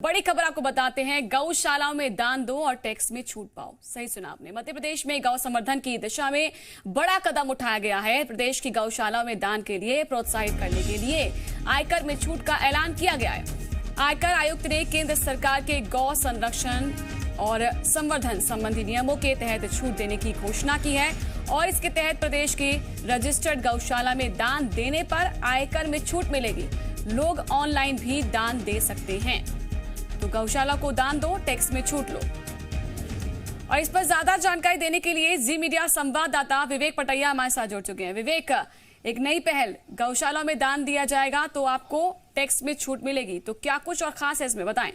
बड़ी खबर आपको बताते हैं। गौशालाओं में दान दो और टैक्स में छूट पाओ। सही सुना आपने। मध्य प्रदेश में गौ संवर्धन की दिशा में बड़ा कदम उठाया गया है। प्रदेश की गौशालाओं में दान के लिए प्रोत्साहित करने के लिए आयकर में छूट का ऐलान किया गया है। आयकर आयुक्त ने केंद्र सरकार के गौ संरक्षण और संवर्धन संबंधी नियमों के तहत छूट देने की घोषणा की है और इसके तहत प्रदेश की रजिस्टर्ड गौशाला में दान देने पर आयकर में छूट मिलेगी। लोग ऑनलाइन भी दान दे सकते हैं। तो गौशाला को दान दो, टैक्स में छूट लो। और इस पर ज्यादा जानकारी देने के लिए जी मीडिया संवाददाता विवेक पटैया हमारे साथ जुड़ चुके हैं। विवेक, एक नई पहल, गौशाला में दान दिया जाएगा तो आपको टैक्स में छूट मिलेगी, तो क्या कुछ और खास है इसमें, बताएं।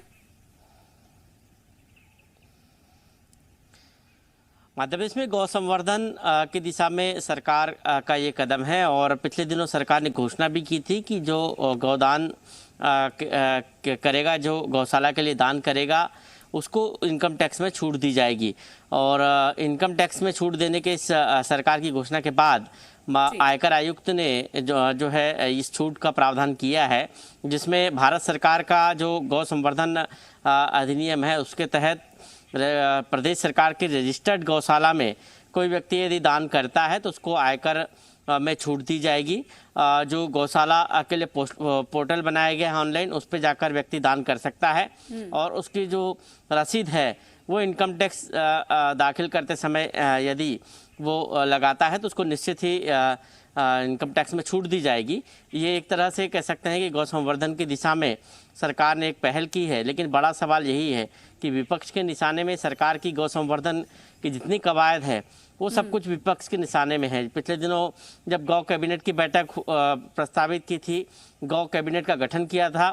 मध्य प्रदेश में गौ संवर्धन की दिशा में सरकार का ये कदम है और पिछले दिनों सरकार ने घोषणा भी की थी कि जो गौदान करेगा, जो गौशाला के लिए दान करेगा, उसको इनकम टैक्स में छूट दी जाएगी। और इनकम टैक्स में छूट देने के सरकार की घोषणा के बाद आयकर आयुक्त ने जो है इस छूट का प्रावधान किया है, जिसमें भारत सरकार का जो गौ संवर्धन अधिनियम है उसके तहत प्रदेश सरकार की रजिस्टर्ड गौशाला में कोई व्यक्ति यदि दान करता है तो उसको आयकर में छूट दी जाएगी। जो गौशाला के लिए पोर्टल बनाया गया है ऑनलाइन, उस पर जाकर व्यक्ति दान कर सकता है और उसकी जो रसीद है वो इनकम टैक्स दाखिल करते समय यदि वो लगाता है तो उसको निश्चित ही इनकम टैक्स में छूट दी जाएगी। ये एक तरह से कह सकते हैं कि गौ संवर्धन की दिशा में सरकार ने एक पहल की है, लेकिन बड़ा सवाल यही है कि विपक्ष के निशाने में सरकार की गौ संवर्धन की जितनी कवायद है वो सब कुछ विपक्ष के निशाने में है। पिछले दिनों जब गौ कैबिनेट की बैठक प्रस्तावित की थी, गौ कैबिनेट का गठन किया था,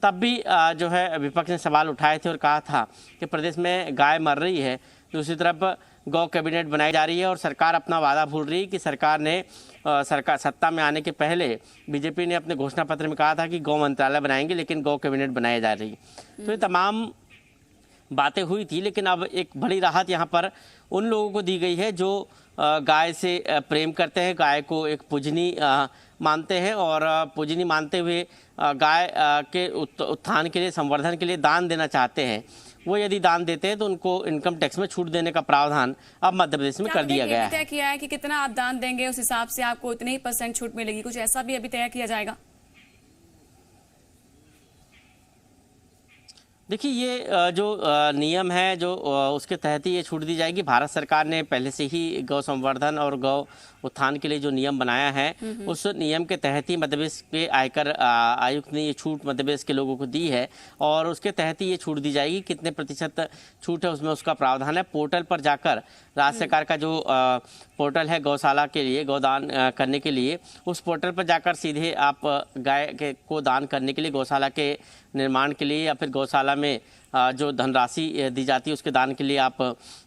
तब भी जो है विपक्ष ने सवाल उठाए थे और कहा था कि प्रदेश में गाय मर रही है, दूसरी तरफ गौ कैबिनेट बनाई जा रही है और सरकार अपना वादा भूल रही है कि सरकार ने सरकार सत्ता में आने के पहले बीजेपी ने अपने घोषणा पत्र में कहा था कि गौ मंत्रालय बनाएंगे, लेकिन गौ कैबिनेट बनाई जा रही। तो ये तमाम बातें हुई थी, लेकिन अब एक बड़ी राहत यहाँ पर उन लोगों को दी गई है जो गाय से प्रेम करते हैं, गाय को एक पूजनी मानते हैं और पूजनी मानते हुए गाय के उत्थान के लिए, संवर्धन के लिए दान देना चाहते हैं। वो यदि दान देते हैं तो उनको इनकम टैक्स में छूट देने का प्रावधान अब मध्य प्रदेश में कर दिया गया है। तय किया है कि कितना आप दान देंगे उस हिसाब से आपको इतने ही % छूट मिलेगी, कुछ ऐसा भी अभी तय किया जाएगा? देखिए, ये जो नियम है जो उसके तहत ही ये छूट दी जाएगी। भारत सरकार ने पहले से ही गौ संवर्धन और गौ उत्थान के लिए जो नियम बनाया है उस नियम के तहत ही मध्य प्रदेश के आयकर आयुक्त ने ये छूट मध्य प्रदेश के लोगों को दी है और उसके तहत ही ये छूट दी जाएगी। कितने प्रतिशत छूट है उसमें उसका प्रावधान है। पोर्टल पर जाकर राज्य सरकार का जो पोर्टल है गौशाला के लिए, गौदान करने के लिए, उस पोर्टल पर जाकर सीधे आप गाय को दान करने के लिए, गौशाला के निर्माण के लिए या फिर गौशाला में जो धनराशि दी जाती है उसके दान के लिए आप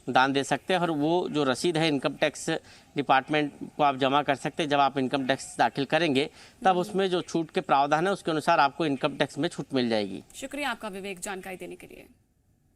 दान दे सकते हैं और वो जो रसीद है इनकम टैक्स डिपार्टमेंट को आप जमा कर सकते हैं। जब आप इनकम टैक्स दाखिल करेंगे तब उसमें जो छूट के प्रावधान है उसके अनुसार आपको इनकम टैक्स में छूट मिल जाएगी। शुक्रिया आपका विवेक, जानकारी देने के लिए।